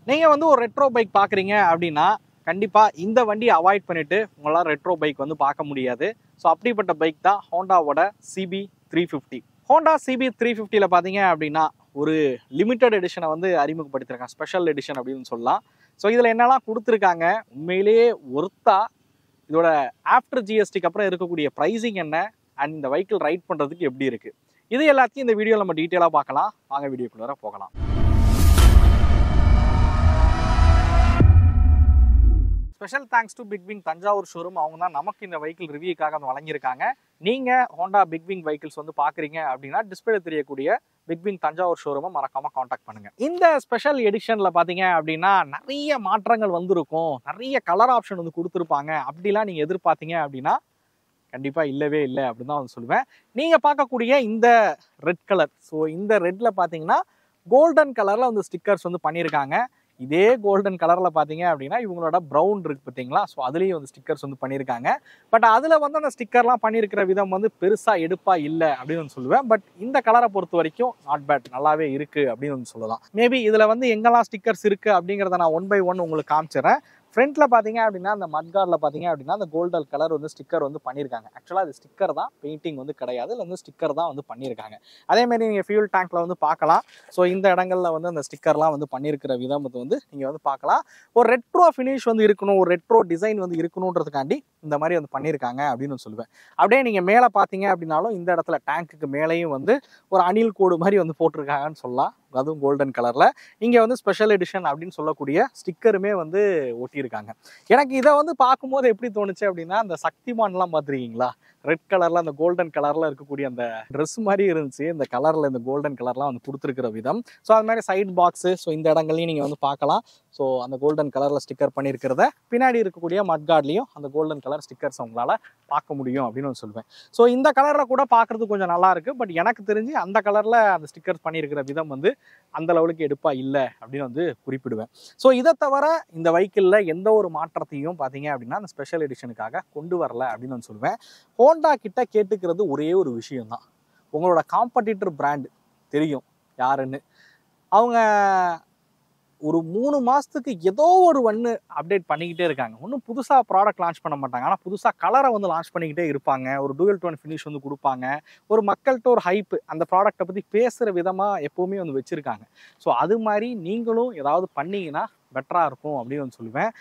நீங்க வந்து ஒரு ரெட்ரோ பைக் பாக்குறீங்க அப்படின்னா கண்டிப்பா இந்த வண்டியை அவாய்ட் பண்ணிட்டு உங்களால ரெட்ரோ பைக் வந்து பார்க்க முடியாது. ஸோ அப்படிப்பட்ட பைக் தான் ஹோண்டாவோட CB350. ஹோண்டா CB350ல பாத்தீங்க அப்படின்னா ஒரு லிமிடெட் எடிஷனை வந்து அறிமுகப்படுத்திருக்காங்க, ஸ்பெஷல் எடிஷன் அப்படின்னு சொல்லலாம். ஸோ இதுல என்னெல்லாம் கொடுத்துருக்காங்க, உண்மையிலேயே ஒர்த்தா, இதோட ஆஃப்டர் ஜிஎஸ்டிக்கு அப்புறம் இருக்கக்கூடிய ப்ரைசிங் என்ன, அண்ட் இந்த வெஹிக்கிள் ரைட் பண்றதுக்கு எப்படி இருக்கு, இது எல்லாத்தையும் இந்த வீடியோவில் நம்ம டீட்டெயிலாக பார்க்கலாம். வாங்க வீடியோக்குள்ள போகலாம். Special thanks to big wing Thanjavur showroom. அவங்க தான் நமக்கு இந்த வெஹிக்கிள் ரிவ்யூக்காக வந்து வழங்கியிருக்காங்க. நீங்கள் ஹோண்டா பிக் விங் வெஹிக்கிள்ஸ் வந்து பார்க்குறீங்க அப்படின்னா டிஸ்பிளே தெரியக்கூடிய பிக் விங் தஞ்சாவூர் ஷோரூமை மறக்காம காண்டாக்ட் பண்ணுங்க. இந்த ஸ்பெஷல் எடிஷன்ல பாத்தீங்க அப்படின்னா நிறைய மாற்றங்கள் வந்திருக்கும், நிறைய கலர் ஆப்ஷன் வந்து கொடுத்துருப்பாங்க. அப்படிலாம் நீங்க எதிர்பார்த்தீங்க அப்படின்னா கண்டிப்பா இல்லவே இல்லை அப்படின்னு தான் வந்து சொல்லுவேன். நீங்க பார்க்கக்கூடிய இந்த ரெட் கலர், ஸோ இந்த ரெட்ல பாத்தீங்கன்னா கோல்டன் கலர்ல வந்து ஸ்டிக்கர்ஸ் வந்து பண்ணியிருக்காங்க. இதே கோல்டன் கலர்ல பாத்தீங்க அப்படின்னா இவங்களோட ப்ரௌன் இருக்கு பார்த்தீங்களா, ஸோ அதுலேயும் வந்து ஸ்டிக்கர்ஸ் வந்து பண்ணியிருக்காங்க. பட் அதில் வந்து அந்த ஸ்டிக்கர்லாம் பண்ணியிருக்கிற விதம் வந்து பெருசா எடுப்பா இல்லை அப்படின்னு வந்து சொல்லுவேன். பட் இந்த கலரை பொறுத்த வரைக்கும் நாட் பேட், நல்லாவே இருக்கு அப்படின்னு வந்து சொல்லலாம். மேபி இதுல வந்து எங்கெல்லாம் ஸ்டிக்கர்ஸ் இருக்கு அப்படிங்கிறத நான் 1 by 1 உங்களுக்கு காமிச்சிடறேன். ஃப்ரண்ட்ல பாத்தீங்க அப்படின்னா அந்த மட்கார்ட்ல பாத்தீங்க அப்படின்னா அந்த கோல்டன் கலர் வந்து ஸ்டிக்கர் வந்து பண்ணியிருக்காங்க. ஆக்சுவலா அது ஸ்டிக்கர் தான், பெயிண்டிங் வந்து கிடையாது. இல்லை வந்து ஸ்டிக்கர் தான் வந்து பண்ணியிருக்காங்க. அதே மாதிரி நீங்க ஃபியூல் டேங்க்ல வந்து பார்க்கலாம். ஸோ இந்த இடங்கள்ல வந்து அந்த ஸ்டிக்கர்லாம் வந்து பண்ணியிருக்கிற விதம் வந்து நீங்க வந்து பார்க்கலாம். ஒரு ரெட்ரோ ஃபினிஷ் வந்து இருக்கணும், ஒரு ரெட்ரோ டிசைன் வந்து இருக்கணுன்றதுக்காண்டி இந்த மாதிரி வந்து பண்ணியிருக்காங்க அப்படின்னு சொல்லுவேன். அப்படியே நீங்க மேலே பார்த்தீங்க அப்படின்னாலும் இந்த இடத்துல டேங்க்குக்கு மேலேயும் வந்து ஒரு அணில் கோடு மாதிரி வந்து போட்டிருக்காங்கன்னு சொல்லலாம், அதுவும் கோல்டன் கலர்ல. இங்க வந்து ஸ்பெஷல் எடிஷன் அப்படின்னு சொல்லக்கூடிய ஸ்டிக்கருமே வந்து ஒட்டியிருக்காங்க. எனக்கு இதை வந்து பார்க்கும்போது எப்படி தோணுச்சு அப்படின்னா, அந்த சக்திமான்லாம் பார்த்துருக்கீங்களா, ரெட் கலர்ல அந்த கோல்டன் கலர்ல இருக்கக்கூடிய அந்த ட்ரெஸ் மாதிரி இருந்துச்சு. இந்த கலர்ல இந்த கோல்டன் கலர்லாம் வந்து கொடுத்துருக்கிற விதம். ஸோ அது மாதிரி சைட் பாக்ஸு, ஸோ இந்த இடங்கள்லையும் நீங்க வந்து பார்க்கலாம். ஸோ அந்த கோல்டன் கலர்ல ஸ்டிக்கர் பண்ணியிருக்கிறத பின்னாடி இருக்கக்கூடிய மட்கார்ட்லையும் அந்த கோல்டன் கலர் ஸ்டிக்கர்ஸ் உங்களால பார்க்க முடியும் அப்படின்னு சொல்லுவேன். ஸோ இந்த கலர்ல கூட பார்க்கறதுக்கு கொஞ்சம் நல்லா இருக்கு. பட் எனக்கு தெரிஞ்சு அந்த கலர்ல அந்த ஸ்டிக்கர் பண்ணியிருக்கிற விதம் வந்து அந்த லெவலுக்கு எடுப்பா இல்லை அப்படின்னு வந்து குறிப்பிடுவேன். ஸோ இதை தவிர இந்த வெஹிக்கிளில் எந்த ஒரு மாற்றத்தையும் பார்த்தீங்க அப்படின்னா அந்த ஸ்பெஷல் எடிஷனுக்காக கொண்டு வரல அப்படின்னு வந்து சொல்லுவேன். ஹோண்டா கிட்ட கேட்டுக்கிறது ஒரே ஒரு விஷயம்தான், உங்களோட காம்படிட்டர் பிராண்ட் தெரியும் யாருன்னு. அவங்க ஒரு 3 மாதத்துக்கு ஏதோ ஒரு ஒன்று அப்டேட் பண்ணிக்கிட்டே இருக்காங்க. ஒன்றும் புதுசாக ப்ராடக்ட் லான்ச் பண்ண மாட்டாங்க, ஆனால் புதுசாக கலரை வந்து லான்ச் பண்ணிக்கிட்டே இருப்பாங்க. ஒரு டூயல் டோன் ஃபினிஷ் வந்து கொடுப்பாங்க. ஒரு மக்கள்கிட்ட ஒரு ஹைப்பு, அந்த ப்ராடக்ட்டை பற்றி பேசுகிற விதமாக எப்போவுமே வந்து வச்சுருக்காங்க. ஸோ அது மாதிரி நீங்களும் ஏதாவது பண்ணிங்கன்னா பெட்டராக இருக்கும் அப்படின்னு வந்து சொல்லுவேன்.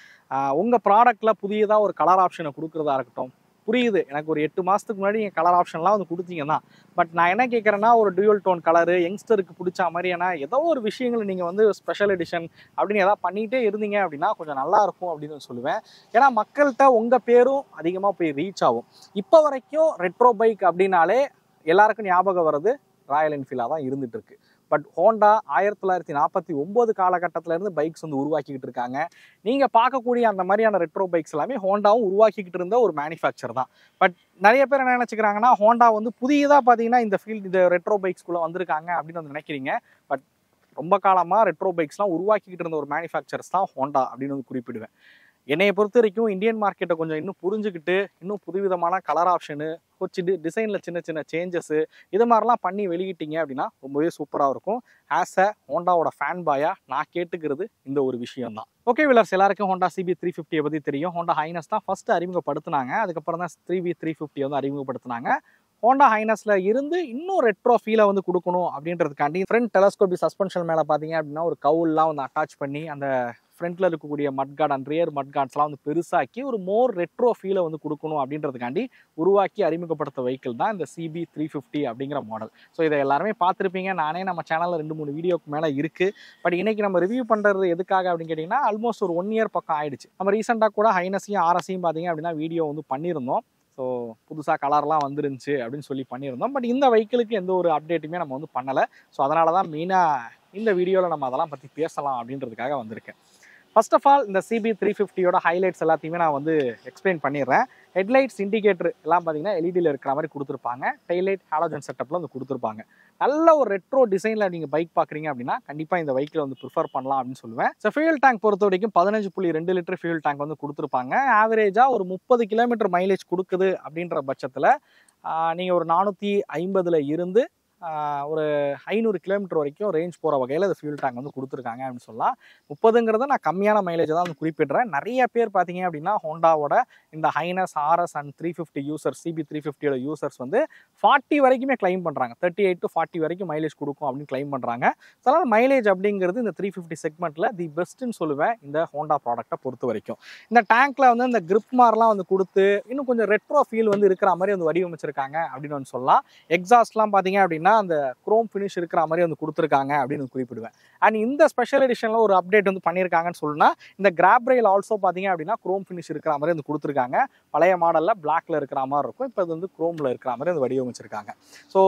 உங்கள் ப்ராடக்டில் புதியதாக ஒரு கலர் ஆப்ஷனை கொடுக்குறதா இருக்கட்டும். புரியுது, எனக்கு ஒரு 8 மாதத்துக்கு முன்னாடி நீங்கள் கலர் ஆப்ஷன்லாம் வந்து கொடுத்தீங்கன்னா, பட் நான் என்ன கேட்குறேன்னா ஒரு டூயல் டோன் கலரு யங்ஸ்டருக்கு பிடிச்ச மாதிரியான ஏதோ ஒரு விஷயங்கள் நீங்கள் வந்து ஸ்பெஷல் எடிஷன் அப்படின்னு எதாவது பண்ணிகிட்டே இருந்தீங்க அப்படின்னா கொஞ்சம் நல்லாயிருக்கும் அப்படின்னு சொல்லுவேன். ஏன்னா மக்கள்கிட்ட உங்கள் பேரும் அதிகமாக போய் ரீச் ஆகும். இப்போ வரைக்கும் ரெட்ரோ பைக் அப்படின்னாலே எல்லாருக்கும் ஞாபகம் வர்றது ராயல் என்ஃபீல்டாக தான் இருந்துட்டு இருக்கு. பட் ஹோண்டா 1949 காலகட்டத்திலேருந்து பைக்ஸ் வந்து உருவாக்கிக்கிட்டு இருக்காங்க. நீங்கள் பார்க்கக்கூடிய அந்த மாதிரியான ரெட்ரோ பைக்ஸ் எல்லாமே ஹோண்டாவும் உருவாக்கிக்கிட்டு இருந்த ஒரு மேனுஃபேக்சர் தான். பட் நிறைய பேர் என்ன நினச்சிக்கிறாங்கன்னா ஹோண்டா வந்து புதியதாக பார்த்தீங்கன்னா இந்த ஃபீல்டு, இந்த ரெட்ரோ பைக்ஸ்குள்ளே வந்திருக்காங்க அப்படின்னு வந்து நினைக்கிறீங்க. பட் ரொம்ப காலமாக ரெட்ரோ பைக்ஸ்லாம் உருவாக்கிக்கிட்டு இருந்த ஒரு மேனுஃபேக்சர்ஸ் தான் ஹோண்டா அப்படின்னு வந்து குறிப்பிடுவேன். என்னையை பொறுத்த வரைக்கும் இந்தியன் மார்க்கெட்டை கொஞ்சம் இன்னும் புரிஞ்சுக்கிட்டு இன்னும் புதுவிதமான கலர் ஆப்ஷனு, கொஞ்சம் டிசைனில் சின்ன சின்ன சேஞ்சஸு, இது மாதிரிலாம் பண்ணி வெளியிட்டீங்க அப்படின்னா ரொம்பவே சூப்பராக இருக்கும். ஆஸ் அ ஹோண்டாவோட ஃபேன் பாயாக நான் கேட்டுக்கிறது இந்த ஒரு விஷயம் தான். ஓகே விலர்ஸ், எல்லாருக்கும் ஹோண்டா CB350 பற்றி தெரியும். ஹோண்டா ஹைனஸ் தான் ஃபர்ஸ்ட் அறிமுகப்படுத்தினாங்க. அதுக்கப்புறம் தான் CB350 வந்து அறிமுகப்படுத்தினாங்க. ஹோண்டா ஹைனஸ்ல இருந்து இன்னும் ரெட்ரோ ஃபீலை வந்து கொடுக்கணும் அப்படின்றதுக்காண்டி ஃப்ரண்ட் டெலஸ்கோபி சஸ்பென்ஷன் மேலே பார்த்தீங்க அப்படின்னா ஒரு கவுல்லாம் வந்து அட்டாச் பண்ணி அந்த ஃப்ரண்ட்ல இருக்கக்கூடிய மட்கார்ட் அண்ட் ரியர் மட்கார்ட்ஸ்லாம் வந்து பெருசாக்கி ஒரு மோர் ரெட்ரோ ஃபீலை வந்து கொடுக்கணும் அப்படின்றதுக்காண்டி உருவாக்கி அறிமுகப்படுத்த வெஹிக்கிள் தான் இந்த CB350 அப்படிங்கிற மாடல். ஸோ இதை எல்லாருமே பார்த்துருப்பீங்க. நானே நம்ம சேனலில் 2-3 வீடியோக்கு மேலே இருக்குது. பட் இன்னைக்கு நம்ம ரிவ்யூ பண்ணுறது எதுக்காக அப்படின்னு கேட்டிங்கன்னா ஆல்மோஸ்ட் ஒரு 1 இயர் பக்கம் ஆயிடுச்சு. நம்ம ரீசெண்டாக கூட ஹைனஸையும் ஆர்எஸையும் பார்த்தீங்க அப்படின்னா வீடியோ வந்து பண்ணியிருந்தோம். ஸோ புதுசாக கலர்லாம் வந்துருந்துச்சு அப்படின்னு சொல்லி பண்ணியிருந்தோம். பட் இந்த வெஹிக்கிளுக்கு எந்த ஒரு அப்டேட்டுமே நம்ம வந்து பண்ணலை. ஸோ அதனால தான் மெயினாக இந்த வீடியோவில் நம்ம அதெல்லாம் பற்றி பேசலாம் அப்படின்றதுக்காக வந்திருக்கேன். ஃபர்ஸ்ட் ஆஃப் ஆல் இந்த CB350யோட ஹைலைட்ஸ் எல்லாத்தையுமே நான் வந்து எக்ஸ்பிளைன் பண்ணிடுறேன். ஹெட்லைட்ஸ், இண்டிகேட்டர் எல்லாம் பார்த்தீங்கன்னா எல்இடியில் இருக்கிற மாதிரி கொடுத்துருப்பாங்க. டெய்லைட் ஹாலோஜன் செட்டப்பில் வந்து கொடுத்துருப்பாங்க. நல்ல ஒரு ரெட்ரோ டிசைனில் நீங்கள் பைக் பார்க்குறீங்க அப்படின்னா கண்டிப்பாக இந்த பைக்கில் வந்து ப்ரிஃபர் பண்ணலாம் அப்படின்னு சொல்லுவேன். ஸோ ஃபியூல் டேங்க் பொறுத்த வரைக்கும் 15.2 லிட்டர் ஃபியூல் டேங்க் வந்து கொடுத்துருப்பாங்க. ஆவரேஜாக ஒரு 30 கிலோமீட்டர் மைலேஜ் கொடுக்குது அப்படின்ற பட்சத்தில் நீங்கள் ஒரு 450 இருந்து ஒரு 500 கிலோமீட்டர் வரைக்கும் ரேஞ்ச் போகிற வகையில் இந்த ஃபியூல் டேங்க் வந்து கொடுத்துருக்காங்க அப்படின்னு சொல்லலாம். 30ங்கிறத நான் கம்மியான மைலேஜ் தான் வந்து குறிப்பிடுறேன். நிறைய பேர் பார்த்தீங்க அப்படின்னா ஹோண்டாவோட இந்த Highness RS and 350 users CB 350யோட யூசர்ஸ் வந்து 40 வரைக்குமே கிளைம் பண்ணுறாங்க. 38 to 40 வரைக்கும் மைலேஜ் கொடுக்கும் அப்படின்னு கிளைம் பண்ணுறாங்க. ஸோ அதனால் மைலேஜ் அப்படிங்கிறது இந்த 350 செக்மெண்ட்டில் தி பெஸ்ட்டுன்னு சொல்லுவேன் இந்த ஹோண்டா ப்ராடக்ட்டை பொறுத்த வரைக்கும். இந்த டேங்க்கில் வந்து இந்த கிரிப் மார்லாம் வந்து கொடுத்து இன்னும் கொஞ்சம் ரெட்ரோ ஃபீல் வந்து இருக்கிற மாதிரி வந்து வடிவமைச்சிருக்காங்க அப்படின்னு வந்து சொல்லலாம். எக்ஸாஸ்ட்லாம் பார்த்தீங்க அப்படின்னா அந்த குரோம் ஃபினிஷ் இருக்கிற மாதிரி வந்து கொடுத்துருக்காங்க அப்படின்னு குறிப்பிடுவேன். அண்ட் இந்த ஸ்பெஷல் எடிஷனில் ஒரு அப்டேட் வந்து பண்ணியிருக்காங்கன்னு சொன்னா இந்த கிராப் ரெயில் ஆல்சோ பார்த்தீங்க அப்படின்னா குரோம் ஃபினிஷ் இருக்கிற மாதிரி வந்து கொடுத்துருக்காங்க. பழைய மாடலில் பிளாக்ல இருக்கிற மாதிரி இருக்கும், இப்போ இது வந்து குரோமில் இருக்கிற மாதிரி வந்து வடிவமைச்சிருக்காங்க. ஸோ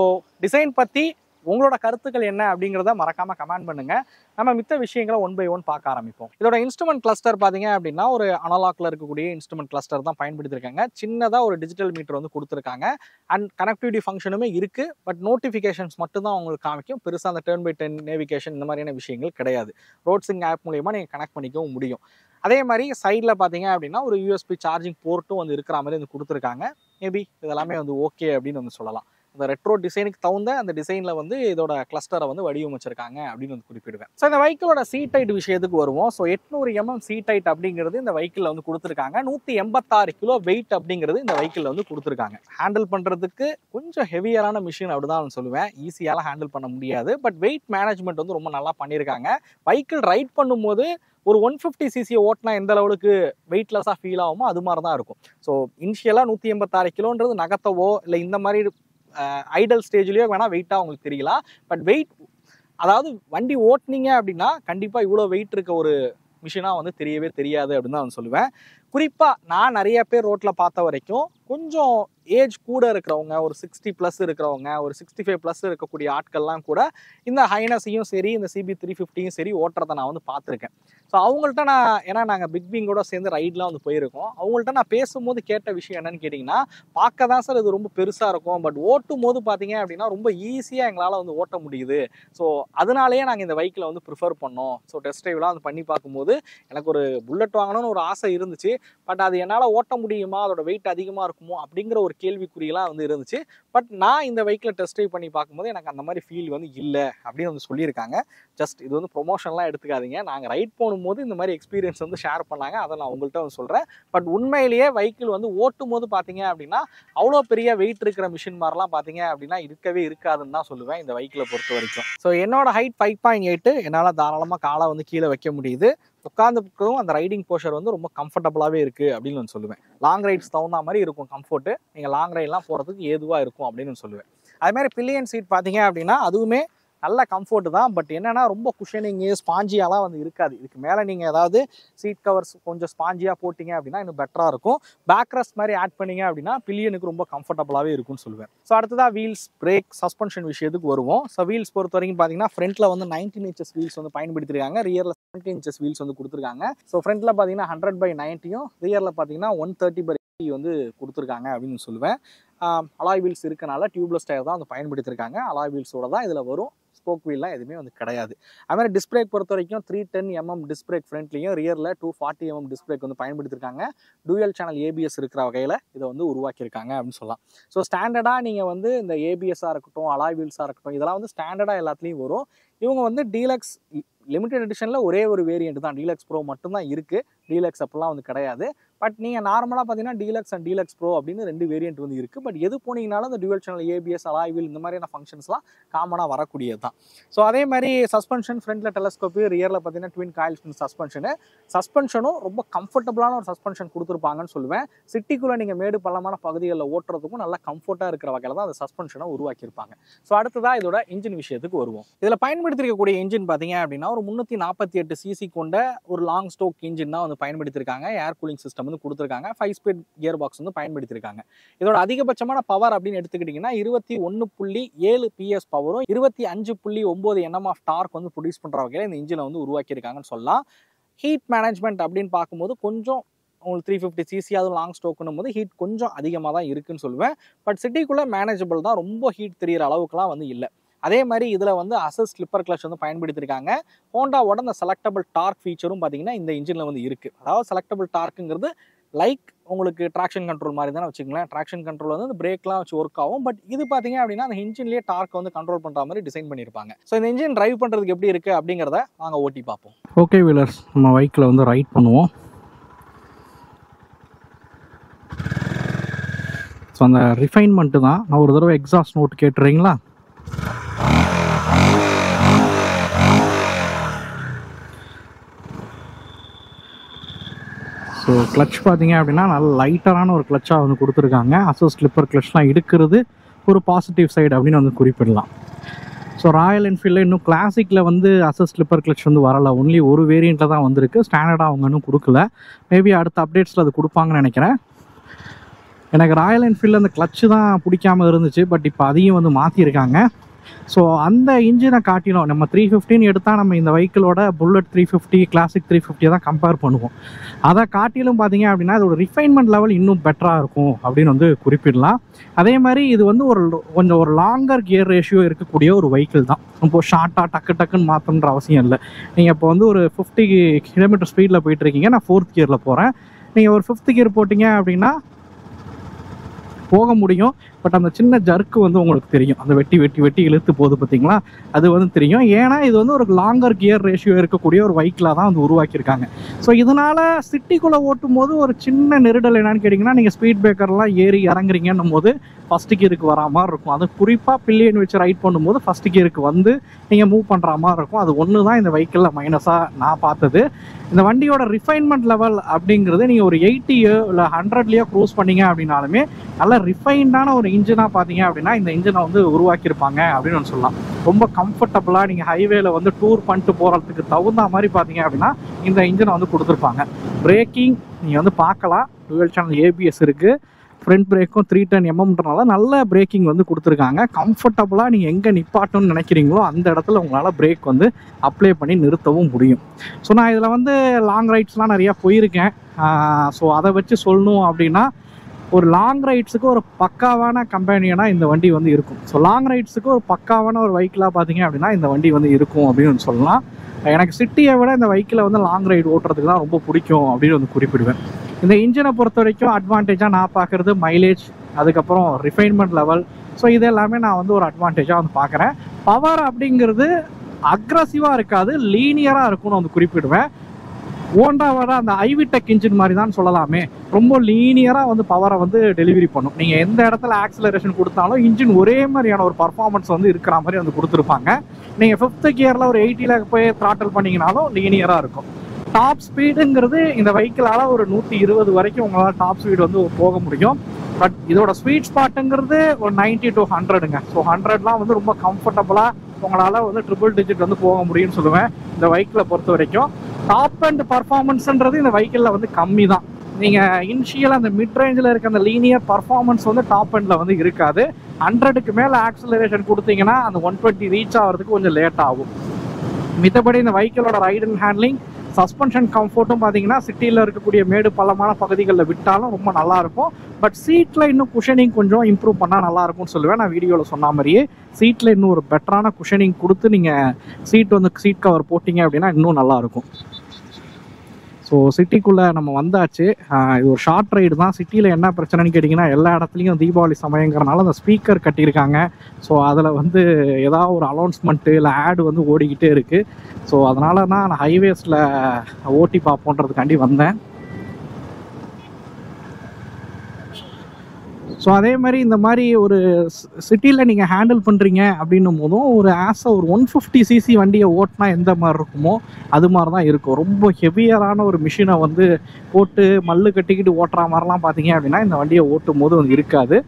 டிசைன் பற்றி உங்களோட கருத்துக்கள் என்ன அப்படிங்கிறத மறக்காம கமெண்ட் பண்ணுங்க. நம்ம மித்த விஷயங்களை ஒன் பை ஒன் பார்க்க ஆரம்பிப்போம். இதோட இன்ஸ்ட்ருமெண்ட் கிளஸ்டர் பார்த்தீங்க அப்படின்னா ஒரு அனலாக்ல இருக்கக்கூடிய இன்ஸ்ட்ருமெண்ட் கிளஸ்டர் தான் பயன்படுத்திருக்காங்க. சின்னதாக ஒரு டிஜிட்டல் மீட்டர் வந்து கொடுத்துருக்காங்க. அண்ட் கனெக்டிவிட்டி ஃபங்க்ஷனுமே இருக்கு. பட் நோட்டிஃபிகேஷன்ஸ் மட்டும் தான் உங்களுக்கு காமிக்கும். பெருசாக அந்த டர்ன் பை டர்ன் நேவிகேஷன் இந்த மாதிரியான விஷயங்கள் கிடையாது. ரோட்ஸிங் ஆப் மூலயமா நீங்கள் கனெக்ட் பண்ணிக்கவும் முடியும். அதே மாதிரி சைடில் பார்த்தீங்க அப்படின்னா ஒரு யூஎஸ்பி சார்ஜிங் போர்ட்டும் வந்து இருக்கிற மாதிரி வந்து கொடுத்துருக்காங்க. மேபி இதெல்லாமே வந்து ஓகே அப்படின்னு வந்து சொல்லலாம். அந்த ரெட்ரோ டிசைனுக்கு தகுந்த அந்த டிசைனில் வந்து இதோட கிளஸ்டரை வந்து வடிவமைச்சிருக்காங்க அப்படின்னு வந்து குறிப்பிடுவேன். ஸோ இந்த வெஹிக்கிளோட சீட் ஹைட் விஷயத்துக்கு வருவோம். ஸோ 800 mm சீட் ஹைட் அப்படிங்கிறது இந்த வெஹிக்கிளில் வந்து கொடுத்துருக்காங்க. 186 கிலோ வெயிட் அப்படிங்கிறது இந்த வெஹிக்கிளில் வந்து கொடுத்துருக்காங்க. ஹேண்டில் பண்ணுறதுக்கு கொஞ்சம் ஹெவியரான மிஷின் அப்படி தான் சொல்லுவேன். ஈஸியாலாம் ஹேண்டில் பண்ண முடியாது. பட் வெயிட் மேனேஜ்மெண்ட் வந்து ரொம்ப நல்லா பண்ணியிருக்காங்க. வெஹிக்கிள் ரைட் பண்ணும்போது ஒரு 150cc ஓட்டினா எந்த அளவுக்கு வெயிட்லெஸ்ஸாக ஃபீல் ஆகுமோ அது மாதிரி தான் இருக்கும். ஸோ இனிஷியலாக 186 கிலோன்றது நகர்த்தவோ இல்லை இந்த மாதிரி ஐடல் ஸ்டேஜ்லயோ வேணா வெயிட்டா உங்களுக்கு தெரியலாம். பட் வெயிட் அதாவது வண்டி ஓட்டுனீங்க அப்படின்னா கண்டிப்பா இவ்வளோ வெயிட் இருக்க ஒரு மிஷினா வந்து தெரியவே தெரியாது அப்படின்னு தான் சொல்லுவேன். குறிப்பா நான் நிறைய பேர் ரோட்ல பார்த்த வரைக்கும் கொஞ்சம் ஏஜ் கூட இருக்கிறவங்க, ஒரு 60+ இருக்கிறவங்க, ஒரு 65+ இருக்கக்கூடிய ஆட்கள்லாம் கூட இந்த ஹைனஸையும் சரி இந்த சிபி 350யும் சரி ஓட்டுறதை நான் வந்து பார்த்துருக்கேன். ஸோ அவங்கள்ட்ட நான் ஏன்னா நாங்கள் பிக் விங்கோட சேர்ந்து ரைட்லாம் வந்து போயிருக்கோம். அவங்கள்ட்ட நான் பேசும்போது கேட்ட விஷயம் என்னன்னு கேட்டிங்கன்னா, பார்க்க தான் சார் இது ரொம்ப பெருசாக இருக்கும், பட் ஓட்டும் போது பார்த்தீங்க அப்படின்னா ரொம்ப ஈஸியாக எங்களால் வந்து ஓட்ட முடியுது. ஸோ அதனாலேயே நாங்கள் இந்த வெஹிக்கிளை வந்து ப்ரிஃபர் பண்ணோம். ஸோ டெஸ்ட் ட்ரைவ்லாம் வந்து பண்ணி பார்க்கும்போது எனக்கு ஒரு புல்லட் வாங்கணும்னு ஒரு ஆசை இருந்துச்சு. பட் அது என்னால் ஓட்ட முடியுமா, அதோட வெயிட் அதிகமாக இருக்குமோ அப்படிங்கிற ஒரு கேள்விக்குறியெல்லாம் வந்து இருந்துச்சு. பட் நான் இந்த வெஹிக்கிளை டெஸ்ட் ட்ரைவ் பண்ணி பார்க்கும்போது எனக்கு அந்த மாதிரி ஃபீல் வந்து இல்லை அப்படின்னு வந்து சொல்லியிருக்காங்க. ஜஸ்ட் இது வந்து ப்ரொமோஷன்லாம் எடுத்துக்காதீங்க. நாங்கள் ரைட் போகும்போது இந்த மாதிரி எக்ஸ்பீரியன்ஸ் வந்து ஷேர் பண்ணாங்க, அதை நான் உங்கள்கிட்ட வந்து சொல்கிறேன். பட் உண்மையிலேயே வெஹிக்கிள் வந்து ஓட்டும் போது பார்த்தீங்க அப்படின்னா அவ்வளோ பெரிய வெயிட் இருக்கிற மிஷின் மாதிரிலாம் பார்த்தீங்க அப்படின்னா இருக்கவே இருக்காதுன்னு தான் சொல்லுவேன் இந்த வெஹிக்கிளை பொறுத்த வரைக்கும். ஸோ என்னோட ஹைட் 5.8, என்னால் தாராளமாக காலை வந்து கீழே வைக்க முடியுது. உட்காந்துக்கும் அந்த ரைடிங் போஷர் வந்து ரொம்ப கம்ஃபர்டபுளாகவே இருக்குது அப்படின்னு நான் சொல்லுவேன். லாங் ரைட்ஸ் தகுந்த மாதிரி இருக்கும் கம்ஃபர்ட்டு. நீங்கள் லாங் ரைட்லாம் போகிறதுக்கு ஏதுவாக இருக்கும் அப்படின்னு சொல்லுவேன். அதுமாதிரி பில்லியன் சீட் பார்த்தீங்க அப்படின்னா அதுவுமே நல்ல கம்ஃபர்ட் தான். பட் என்னன்னா ரொம்ப குஷனிங்கு ஸ்பாஞ்சியாலாம் வந்து இருக்காது. இதுக்கு மேலே நீங்கள் ஏதாவது சீட் கவர்ஸ் கொஞ்சம் ஸ்பாஞ்சியாக போட்டிங்க அப்படின்னா இன்னும் பெட்டராக இருக்கும். பேக் ரெஸ்ட் மாதிரி ஆட் பண்ணிங்க அப்படின்னா பில்லியனுக்கு ரொம்ப கம்ஃபர்டபுளாகவே இருக்கும்னு சொல்லுவேன். ஸோ அடுத்ததாக வீல்ஸ், பிரேக், சஸ்பென்ஷன் விஷயத்துக்கு வருவோம். ஸோ வீல்ஸ் பொறுத்த வரைக்கும் பார்த்தீங்கன்னா ஃப்ரண்ட்டில் வந்து 19 inches வீல்ஸ் வந்து பயன்படுத்திருக்காங்க. ரியரில் 17 inches வீல்ஸ் வந்து கொடுத்துருக்காங்க. ஸோ ஃப்ரண்ட்டில் பார்த்தீங்கன்னா 100/90யும் ரியரில் பார்த்தீங்கன்னா 130/80 வந்து கொடுத்துருக்காங்க அப்படின்னு சொல்லுவேன். அலாய் வீல்ஸ் இருக்கனால டியூப்லெஸ் டயர் தான் வந்து பயன்படுத்தியிருக்காங்க. அலாய் வீல்ஸோட தான் இதில் வரும். ஸ்போக் வீல்லாம் எதுவுமே வந்து கிடையாது. அதுமாதிரி டிஸ்பிரேக் பொறுத்த வரைக்கும் 310 mm டிஸ்பிரேக் ஃப்ரண்ட்லையும் ரியரில் 240 mm டிஸ்பிரேக் வந்து பயன்படுத்தியிருக்காங்க. டூயல் சேனல் ஏபிஎஸ் இருக்கிற வகையில் இதை வந்து உருவாக்கியிருக்காங்க அப்படின்னு சொல்லலாம். ஸோ ஸ்டாண்டர்டாக நீங்கள் வந்து இந்த ஏபிஎஸ்ஸாக இருக்கட்டும், அலாய் வீல்ஸாக இருக்கட்டும், இதெல்லாம் வந்து ஸ்டாண்டர்டாக எல்லாத்துலேயும் வரும். இவங்க வந்து டீலக்ஸ் லிமிடெட் எடிஷனில் ஒரே ஒரு வேரியண்ட் தான், டீலக்ஸ் ப்ரோ மட்டும்தான் இருக்குது. டீலக்ஸ் அப்படிலாம் வந்து கிடையாது. பட் நீங்கள் நார்மலாக பார்த்தீங்கன்னா டீலக்ஸ் அண்ட் டீலக்ஸ் ப்ரோ அப்படின்னு 2 வேரியண்ட் வந்து இருக்குது. பட் எது போனீங்கனாலும் அந்த dual channel ABS, alloy wheel இந்த மாதிரியான ஃபங்க்ஷன்ஸ்லாம் காமனாக வரக்கூடியது தான். ஸோ அதே மாதிரி சஸ்பென்ஷன் ஃப்ரண்ட்டில் டெலஸ்கோப்பு, ரியரில் பார்த்தீங்கன்னா ட்வின் காயில் சஸ்பென்ஷனும் ரொம்ப கம்ஃபர்டபுளான ஒரு சஸ்பென்ஷன் கொடுத்துருப்பாங்கன்னு சொல்லுவேன். சிட்டிக்குள்ளே நீங்கள் மேடு பள்ளமான பகுதிகளில் ஓட்டுறதுக்கும் நல்லா கம்ஃபர்ட்டாக இருக்கிற வகையில் தான் அந்த சஸ்பென்ஷனை உருவாக்கியிருப்பாங்க. ஸோ அடுத்ததாக இதோட இன்ஜின் விஷயத்துக்கு வருவோம். இதில் பயன்படுத்திருக்கக்கூடிய இன்ஜின் பார்த்தீங்க அப்படின்னா ஒரு 348 cc கொண்ட ஒரு லாங் ஸ்டோக் இன்ஜின் தான் வந்து பயன்படுத்தியிருக்காங்க. ஏர் கூலிங் சிஸ்டம் வந்து கொடுத்துருக்காங்க. 5 ஸ்பீட் கியர் பாக்ஸ் வந்து பயன்படுத்தியிருக்காங்க. இதோட அதிகபட்சமான பவர் அப்படின்னு எடுத்துக்கிட்டிங்கன்னா 21.7 PS பவரும் 25.9 Nm ஆஃப் டார்க் வந்து ப்ரொடியூஸ் பண்ணுற வகையில் இந்த இன்ஜினை வந்து உருவாக்கியிருக்காங்கன்னு சொல்லலாம். ஹீட் மேனேஜ்மெண்ட் அப்படின்னு பார்க்கும்போது கொஞ்சம் உங்களுக்கு 350 cc அதுவும் லாங் ஸ்டோக்குன்னும் போது ஹீட் கொஞ்சம் அதிகமாக தான் இருக்குன்னு சொல்லுவேன். பட் சிட்டிக்குள்ளே மேனேஜபிள் தான், ரொம்ப ஹீட் தெரிகிற அளவுக்குலாம் வந்து இல்லை. அதே மாதிரி இதில் வந்து அசஸ் ஸ்லிப்பர் கிளச் வந்து பயன்படுத்தியிருக்காங்க. ஹோண்டாவோட அந்த செலக்டபிள் டார்க் ஃபீச்சரும் பார்த்தீங்கன்னா இந்த இன்ஜினில் வந்து இருக்குது. அதாவது செலக்டபிள் டார்க்குங்கிறது லைக் உங்களுக்கு ட்ராக்ஷன் கண்ட்ரோல் மாதிரி தானே வச்சுக்கலாம். ட்ராக்ஷன் கண்ட்ரோல் வந்து அந்த பிரேக்லாம் வச்சு ஒர்க் ஆகும். பட் இது பார்த்தீங்க அப்படின்னா அந்த இன்ஜின்லேயே டார்க் வந்து கண்ட்ரோல் பண்ணுற மாதிரி டிசைன் பண்ணியிருப்பாங்க. ஸோ இந்த இன்ஜின் டிரைவ் பண்ணுறதுக்கு எப்படி இருக்குது அப்படிங்கிறத நாங்கள் ஓட்டி பார்ப்போம். ஓகே வீலர்ஸ், நம்ம பைக்கில் வந்து ரைட் பண்ணுவோம். ஸோ அந்த ரிஃபைன்மெண்ட்டு தான். நான் ஒரு தடவை எக்ஸாஸ்ட் நோட் கேட்டுறீங்களா? ஸோ கிளச் பார்த்தீங்க அப்படின்னா நல்ல லைட்டரான ஒரு கிளச்சாக வந்து கொடுத்துருக்காங்க. அசஸ் ஸ்லிப்பர் கிளச்லாம் எடுக்கிறது ஒரு பாசிட்டிவ் சைடு அப்படின்னு வந்து குறிப்பிடலாம். ஸோ ராயல் என்ஃபீல்டில் இன்னும் கிளாசிக்கில் வந்து அசஸ் ஸ்லிப்பர் கிளச் வந்து வரலை. ஒன்லி ஒரு வேரியண்ட்டில் தான் வந்திருக்கு. ஸ்டாண்டர்டாக அவங்க இன்னும் கொடுக்கல. மேபி அடுத்த அப்டேட்ஸில் அது கொடுப்பாங்கன்னு நினைக்கிறேன். எனக்கு ராயல் என்ஃபீல்டில் அந்த கிளச்சு தான் பிடிக்காமல் இருந்துச்சு. பட் இப்போ அதையும் வந்து மாற்றிருக்காங்க. ஸோ அந்த இன்ஜினை காட்டிலும் நம்ம 315 எடுத்தால் நம்ம இந்த வெஹிக்கிளோட புல்லட் 350 கிளாசிக் 350 தான் கம்பேர் பண்ணுவோம். அதை காட்டிலும் பார்த்தீங்க அப்படின்னா இதோட ரிஃபைன்மெண்ட் லெவல் இன்னும் பெட்டராக இருக்கும் அப்படின்னு வந்து குறிப்பிடலாம். அதே மாதிரி இது வந்து கொஞ்சம் ஒரு லாங்கர் கியர் ரேஷியோ இருக்கக்கூடிய ஒரு வெஹிக்கிள் தான். ரொம்ப ஷார்ட்டாக டக்குன்னு மாற்றணுன்ற அவசியம் இல்லை. நீங்கள் இப்போ வந்து ஒரு 50 கிலோமீட்டர் ஸ்பீடில் போயிட்டு இருக்கீங்க, நான் 4th கியரில் போகிறேன். நீங்கள் ஒரு 5th கியர் போட்டிங்க அப்படின்னா போக முடியும். பட் அந்த சின்ன ஜர்க்கு வந்து உங்களுக்கு தெரியும். அந்த வெட்டி இழுத்து போகுது பார்த்தீங்களா, அது வந்து தெரியும். ஏன்னா இது வந்து ஒரு லாங்கர் கியர் ரேஷியோ இருக்கக்கூடிய ஒரு வெஹிக்கிளாக தான் வந்து உருவாக்கியிருக்காங்க. ஸோ இதனால் சிட்டிக்குள்ளே ஓட்டும் போது ஒரு சின்ன நெருடல் என்னன்னு கேட்டிங்கன்னா, நீங்கள் ஸ்பீட் பிரேக்கர்லாம் ஏறி இறங்குறீங்கன்னும் போது ஃபஸ்ட்டு கியருக்கு வரா மாதிரி இருக்கும். அது குறிப்பாக பில்லியன் வச்சு ரைட் பண்ணும்போது ஃபஸ்ட்டு கியருக்கு வந்து நீங்கள் மூவ் பண்ணுற மாதிரி இருக்கும். அது ஒன்று தான் இந்த வெஹிக்கிளில் மைனஸாக நான் பார்த்தது. இந்த வண்டியோட ரிஃபைன்மெண்ட் லெவல் அப்படிங்கிறது நீங்கள் ஒரு 80 இல்லை 100லேயோ க்ரூஸ் பண்ணீங்க அப்படின்னாலுமே நல்ல ரிஃபைன்டான ஒரு இன்ஜினாக பார்த்தீங்க அப்படின்னா இந்த இன்ஜினை வந்து உருவாக்கியிருப்பாங்க அப்படின்னு ஒன்று சொல்லலாம். ரொம்ப கம்ஃபர்டபுளாக நீங்கள் ஹைவேல வந்து டூர் பண்ணிட்டு போகிறதுக்கு தகுந்த மாதிரி பார்த்தீங்க அப்படின்னா இந்த இன்ஜினை வந்து கொடுத்துருப்பாங்க. பிரேக்கிங் நீங்கள் வந்து பார்க்கலாம். டுவெல் சேனல் ABS இருக்குது. ஃப்ரண்ட் பிரேக்கும் 310 mmன்றனால நல்ல பிரேக்கிங் வந்து கொடுத்துருக்காங்க. கம்ஃபர்டபுளாக நீங்கள் எங்கே நிப்பாட்டணும்னு நினைக்கிறீங்களோ அந்த இடத்துல உங்களால் பிரேக் வந்து அப்ளை பண்ணி நிறுத்தவும் முடியும். ஸோ நான் இதில் வந்து லாங் ரைட்ஸ்லாம் நிறையா போயிருக்கேன். ஸோ அதை வச்சு சொல்லணும் அப்படின்னா ஒரு லாங் ரைட்ஸுக்கு ஒரு பக்காவான கம்பெனியனாக இந்த வண்டி வந்து இருக்கும். ஸோ லாங் ரைட்ஸுக்கு ஒரு பக்காவான ஒரு வெஹிக்கிளாக பார்த்தீங்க அப்படின்னா இந்த வண்டி வந்து இருக்கும் அப்படின்னு சொல்லலாம். எனக்கு சிட்டியை விட இந்த வெஹிக்கிளை வந்து லாங் ரைடு ஓட்டுறதுக்கு தான் ரொம்ப பிடிக்கும் அப்படின்னு வந்து குறிப்பிடுவேன். இந்த இன்ஜினை பொறுத்த வரைக்கும் அட்வான்டேஜாக நான் பார்க்குறது மைலேஜ், அதுக்கப்புறம் ரிஃபைன்மெண்ட் லெவல். ஸோ இது எல்லாமே நான் வந்து ஒரு அட்வான்டேஜாக வந்து பார்க்குறேன். பவர் அப்படிங்கிறது அக்ரஸிவாக இருக்காது, லீனியராக இருக்கும்னு வந்து குறிப்பிடுவேன். ஹோண்டாவோட அந்த ஐவிடெக் இன்ஜின் மாதிரி தான் சொல்லலாமே. ரொம்ப லீனியராக வந்து பவரை வந்து டெலிவரி பண்ணும். நீங்கள் எந்த இடத்துல ஆக்சிலரேஷன் கொடுத்தாலும் இன்ஜின் ஒரே மாதிரியான ஒரு பர்ஃபார்மன்ஸ் வந்து இருக்கிற மாதிரி வந்து கொடுத்துருப்பாங்க. நீங்கள் 5th கியரில் ஒரு 80ல் போய் த்ராட்டல் பண்ணிங்கனாலும் லீனியராக இருக்கும். டாப் ஸ்பீடுங்கிறது இந்த வெஹிக்கிளால் ஒரு 120 வரைக்கும் உங்களால் டாப் ஸ்பீடு வந்து போக முடியும். பட் இதோட ஸ்வீட் ஸ்பாட்டுங்கிறது ஒரு 90 to 100ங்க. ஸோ 100லாம் வந்து ரொம்ப கம்ஃபர்டபுளாக உங்களால் வந்து ட்ரிபிள் டிஜிட் வந்து போக முடியும்னு சொல்லுவேன் இந்த வெஹிக்கிளை பொறுத்த வரைக்கும். டாப் அண்ட் பர்ஃபார்மன்ஸ்ன்றது இந்த வெஹிக்கிளில் வந்து கம்மி தான். நீங்கள் இனிஷியலாக அந்த மிட் ரேஞ்சில் இருக்க அந்த லீனியர் பர்ஃபார்மன்ஸ் வந்து டாப் எண்டில் வந்து இருக்காது. 100க்கு மேலே ஆக்சிலரேஷன் கொடுத்தீங்கன்னா அந்த 120 ரீச் ஆகிறதுக்கு கொஞ்சம் லேட் ஆகும். மித்தபடி இந்த வெஹிக்கிளோட ரைட் அண்ட் ஹேண்ட்லிங், சஸ்பென்ஷன் கம்ஃபர்ட்டும் பார்த்தீங்கன்னா சிட்டியில் இருக்கக்கூடிய மேடு பள்ளமான பகுதிகளில் விட்டாலும் ரொம்ப நல்லாயிருக்கும். பட் சீட்டில் இன்னும் குஷனிங் கொஞ்சம் இம்ப்ரூவ் பண்ணால் நல்லாயிருக்கும்னு சொல்லுவேன். நான் வீடியோவில் சொன்ன மாதிரியே சீட்டில் இன்னும் ஒரு பெட்டரான குஷனிங் கொடுத்து நீங்கள் சீட் கவர் போட்டிங்க அப்படின்னா இன்னும் நல்லாயிருக்கும். ஸோ சிட்டிக்குள்ளே நம்ம வந்தாச்சு. இது ஒரு ஷார்ட் ரைடு தான். சிட்டியில் என்ன பிரச்சனைன்னு கேட்டிங்கன்னா எல்லா இடத்துலையும் தீபாவளி சமயங்கிறனால அந்த ஸ்பீக்கர் கட்டியிருக்காங்க. ஸோ அதில் வந்து ஏதாவது ஒரு அனௌன்ஸ்மெண்ட்டு இல்லை ஆடு வந்து ஓடிக்கிட்டே இருக்குது. ஸோ அதனால தான் நான் ஹைவேஸில் ஓட்டி பார்ப்போன்றதுக்காண்டி வந்தேன். ஸோ அதே மாதிரி இந்த மாதிரி ஒரு சிட்டியில் நீங்கள் ஹேண்டில் பண்ணுறீங்க அப்படின்னும் போதும் ஒரு ஒரு 150cc வண்டியை ஓட்டினா எந்த மாதிரி இருக்குமோ அது மாதிரி தான் இருக்கும். ரொம்ப ஹெவியரான ஒரு மிஷினை வந்து போட்டு மல்லு கட்டிக்கிட்டு ஓட்டுற மாதிரிலாம் பார்த்தீங்க அப்படின்னா இந்த வண்டியை ஓட்டும் போது வந்து இருக்காது.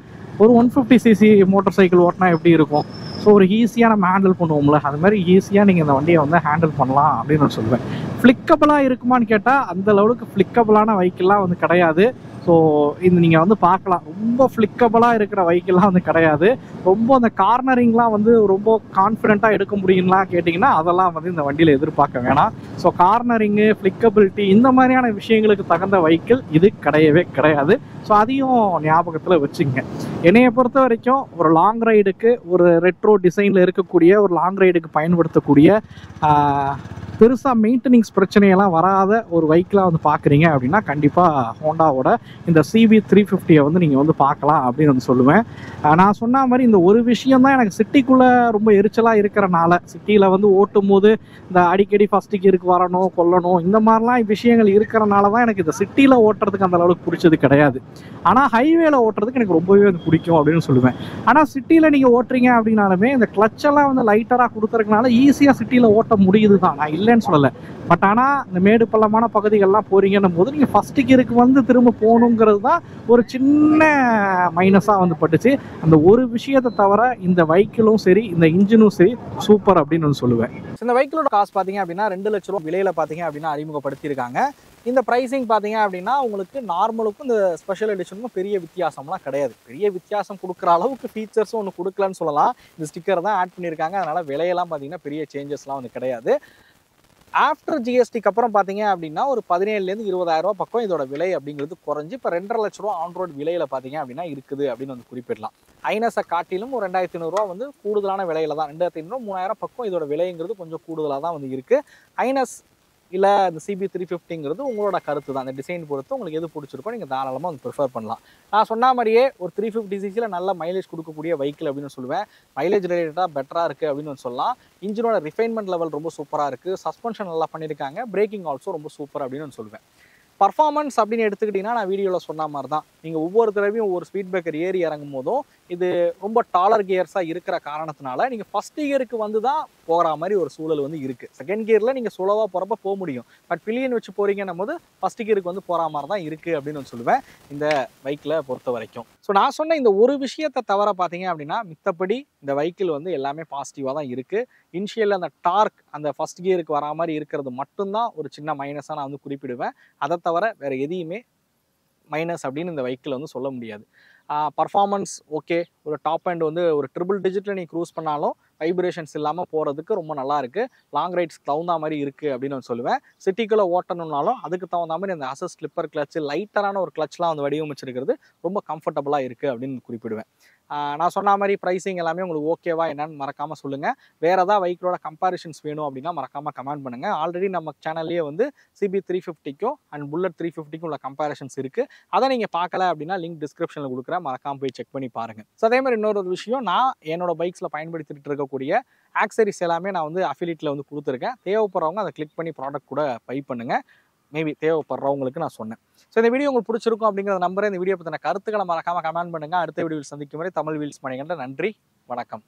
ஒரு 150cc மோட்டார் சைக்கிள் ஓட்டினா எப்படி இருக்கும்? ஸோ ஒரு ஈஸியாக நம்ம ஹேண்டில் பண்ணுவோம்ல, அது மாதிரி ஈஸியாக நீங்கள் இந்த வண்டியை வந்து ஹேண்டில் பண்ணலாம் அப்படின்னு நான் சொல்லுவேன். ஃப்ளிக்கபிளாக இருக்குமான்னு கேட்டால் அந்த லெவலுக்கு ஃப்ளிக்கபிளான வெஹிக்கிள்லாம் வந்து கிடையாது. ஸோ இந்த நீங்கள் வந்து பார்க்கலாம், ரொம்ப ஃப்ளிக்கபிளாக இருக்கிற வெஹிக்கிள்லாம் வந்து கிடையாது. ரொம்ப அந்த கார்னரிங்லாம் வந்து ரொம்ப கான்ஃபிடென்ட்டாக எடுக்க முடியும்லாம் கேட்டிங்கன்னா அதெல்லாம் வந்து இந்த வண்டியில் எதிர்பார்க்க வேணாம். ஸோ கார்னரிங்கு, ஃப்ளிக்கபிலிட்டி இந்த மாதிரியான விஷயங்களுக்கு தகுந்த வெஹிக்கிள் இது கிடையவே கிடையாது. ஸோ அதையும் ஞாபகத்தில் வச்சுங்க. என்னையை பொறுத்த வரைக்கும் ஒரு லாங் ரைடுக்கு, ஒரு ரெட்ரோ டிசைனில் இருக்கக்கூடிய ஒரு லாங் ரைடுக்கு பயன்படுத்தக்கூடிய பெருசாக மெயின்டெனன்ஸ் பிரச்சனையெல்லாம் வராத ஒரு வெஹிக்கிளாக வந்து பார்க்குறீங்க அப்படின்னா கண்டிப்பாக ஹோண்டாவோட இந்த CB350 வந்து நீங்கள் வந்து பார்க்கலாம் அப்படின்னு வந்து சொல்லுவேன். நான் சொன்ன மாதிரி இந்த ஒரு விஷயம் தான் எனக்கு சிட்டிக்குள்ளே ரொம்ப எரிச்சலாக இருக்கிறனால, சிட்டியில் வந்து ஓட்டும் போது இந்த அடிக்கடி ஃபஸ்ட்டு கியருக்கு வரணும் கொல்லணும் இந்த மாதிரிலாம் விஷயங்கள் இருக்கிறனால தான் எனக்கு இந்த சிட்டியில் ஓட்டுறதுக்கு அந்த அளவுக்கு பிடிச்சது கிடையாது. ஆனால் ஹைவேல ஓட்டுறதுக்கு எனக்கு ரொம்பவே வந்து பிடிக்கும் அப்படின்னு சொல்லுவேன். ஆனால் சிட்டியில் நீங்கள் ஓட்டுறீங்க அப்படின்னாலுமே இந்த கிளச்செல்லாம் வந்து லைட்டராக கொடுத்துறதுனால ஈஸியாக சிட்டியில் ஓட்ட முடியுது தான், நான் இல்லைன்னு சொல்லலை. பட் ஆனால் இந்த மேடு பள்ளமான பகுதிகள்லாம் போகிறீங்கன்னும் போது நீங்கள் ஃபஸ்ட்டு கியருக்கு வந்து திரும்ப போகணுங்கிறது தான் ஒரு சின்ன மைனஸாக வந்து பட்டுச்சு. அந்த ஒரு விஷயத்தை தவிர இந்த வெஹிக்கிளும் சரி இந்த இன்ஜினும் சரி சூப்பர் அப்படின்னு வந்து சொல்லுவேன். இந்த வெஹிக்கிளோட காஸ்ட் பார்த்தீங்க அப்படின்னா 2 லட்ச ரூபா விலையில பார்த்தீங்க அப்படின்னா அறிமுகப்படுத்தியிருக்காங்க. இந்த ப்ரைஸிங் பார்த்தீங்க அப்படின்னா உங்களுக்கு நார்மலுக்கும் இந்த ஸ்பெஷல் எடிஷனுக்கும் பெரிய வித்தியாசம்லாம் கிடையாது. பெரிய வித்தியாசம் கொடுக்குற அளவுக்கு ஃபீச்சர்ஸும் ஒன்று கொடுக்கலன்னு சொல்லலாம். இந்த ஸ்டிக்கர் தான் ஆட் பண்ணியிருக்காங்க. அதனால் விலையெல்லாம் பார்த்தீங்கன்னா பெரிய சேஞ்சஸ்லாம் வந்து கிடையாது. ஆஃப்டர் ஜிஎஸ்டிக்கு அப்புறம் பார்த்தீங்க அப்படின்னா ஒரு 17,000 20,000 ரூபா பக்கம் இதோட விலை அப்படிங்கிறது குறைஞ்சி இப்போ 2.5 லட்ச ரூபா ஆன் ரோட் விலையில் பார்த்தீங்க அப்படின்னா இருக்குது அப்படின்னு வந்து குறிப்பிடலாம். ஐனஸை காட்டிலும் ஒரு 2,500 ரூபா வந்து கூடுதலான விலையில தான், 2,500 3,000 பக்கம் இதோட விலைங்கிறது கொஞ்சம் கூடுதலாக தான் வந்து இருக்குது. ஐனஸ் இல்லை இந்த CB350ங்கிறது உங்களோட கருத்து தான். அந்த டிசைன் பொறுத்து உங்களுக்கு எது பிடிச்சிருக்கோ நீங்கள் தாராளமாக வந்து ப்ரிஃபர் பண்ணலாம். நான் சொன்ன மாதிரியே ஒரு 350cc நல்ல மைலேஜ் கொடுக்கக்கூடிய வெஹிக்கிள் அப்படின்னு சொல்லுவேன். மைலேஜ் ரிலேட்டடாக பெட்டராக இருக்குது அப்படின்னு சொல்லலாம். இன்ஜினோட ரிஃபைன்மெண்ட் லெவல் ரொம்ப சூப்பராக இருக்குது. சஸ்பென்ஷன் நல்லா பண்ணியிருக்காங்க. பிரேக்கிங் ஆல்சோ ரொம்ப சூப்பர் அப்படின்னு சொல்லுவேன். பர்ஃபார்மன்ஸ் அப்படின்னு எடுத்துக்கிட்டிங்கன்னா நான் வீடியோவில் சொன்ன மாதிரி தான். நீங்கள் ஒவ்வொரு தடவையும் ஒவ்வொரு ஸ்பீட் பிரேக்கர் ஏறி இறங்கும் போதும் இது ரொம்ப டாலர் கியர்ஸாக இருக்கிற காரணத்தினால நீங்கள் ஃபஸ்ட் கியருக்கு வந்து தான் போகிற மாதிரி ஒரு சூழல் வந்து இருக்குது. செகண்ட் கியரில் நீங்கள் சுலவாக போகிறப்ப போக முடியும். பட் பில்லியன் வச்சு போகிறீங்கன்னும் போது ஃபஸ்ட் கியருக்கு வந்து போகிற மாதிரி தான் இருக்குது அப்படின்னு நான் சொல்லுவேன் இந்த பைக்கில் பொறுத்த வரைக்கும். ஸோ நான் சொன்ன இந்த ஒரு விஷயத்தை தவிர பார்த்தீங்க அப்படின்னா மித்தபடி இந்த வெஹிக்கிள் வந்து எல்லாமே பாசிட்டிவாக தான் இருக்குது. இனிஷியல் அந்த டார்க் அந்த ஃபஸ்ட் கியருக்கு வரா மாதிரி இருக்கிறது மட்டும்தான் ஒரு சின்ன மைனஸாக நான் வந்து குறிப்பிடுவேன். அதை தவிர வேறு எதையுமே மைனஸ் அப்படின்னு இந்த வெஹிக்கிள் வந்து சொல்ல முடியாது. பர்ஃபார்மன்ஸ் ஓகே, ஒரு டாப் அண்ட் வந்து ஒரு ட்ரிபிள் டிஜிட்டில் நீ க்ரூஸ் பண்ணாலும் வைப்ரேஷன்ஸ் இல்லாமல் போகிறதுக்கு ரொம்ப நல்லா இருக்குது. லாங் ரைட்ஸ்க்கு தகுந்த மாதிரி இருக்குது அப்படின்னு நான் சொல்லுவேன். சிட்டிக்குள்ளே ஓட்டணும்னாலும் அதுக்கு தகுந்த மாதிரி அந்த அசஸ் ஸ்லிப்பர் கிளச்சு லைட்டரான ஒரு கிளச்லாம் வந்து வடிவமைச்சிருக்கிறது ரொம்ப கம்ஃபர்டபுளாக இருக்குது அப்படின்னு குறிப்பிடுவேன். நான் சொன்ன மாதிரி ப்ரைஸிங் எல்லாமே உங்களுக்கு ஓகேவா என்னன்னு மறக்காமல் சொல்லுங்கள். வேறு ஏதாவது வெஹிக்கிளோட கம்பேரிஷன்ஸ் வேணும் அப்படின்னா மறக்காமல் கமெண்ட் பண்ணுங்கள். ஆல்ரெடி நம்ம சேனல்லேயே வந்து CB350க்கும் அண்ட் புல்லட் 350க்கும் உள்ள கம்பேரிஷன்ஸ் இருக்குது. அதை நீங்கள் பார்க்கல அப்படின்னா லிங்க் டிஸ்கிரிப்ஷனில் கொடுக்குறேன், மறக்காமல் போய் செக் பண்ணி பாருங்கள். ஸோ அதே மாதிரி இன்னொரு விஷயம், நான் என்னோட பைக்ஸில் பயன்படுத்திட்டு இருக்கக்கூடிய ஆக்சரிஸ் எல்லாமே நான் வந்து அஃபிலியேட்டில் வந்து கொடுத்துருக்கேன். தேவைப்படுறவங்க அதை கிளிக் பண்ணி ப்ராடக்ட் கூட பை பண்ணுங்கள். மேபி தேவைப்படுறவங்களுக்கு நான் சொன்னேன். ஸோ இந்த வீடியோ உங்களுக்கு பிடிச்சிருக்கும் அப்படிங்கிற நம்பரை இந்த வீடியோ பற்றின கருத்துக்களை மறக்காமல் கமெண்ட் பண்ணுங்கள். அடுத்த வீடியோவில் சந்திக்கும் வரை தமிழ் வீல்ஸ் மணிகண்ட நன்றி, வணக்கம்.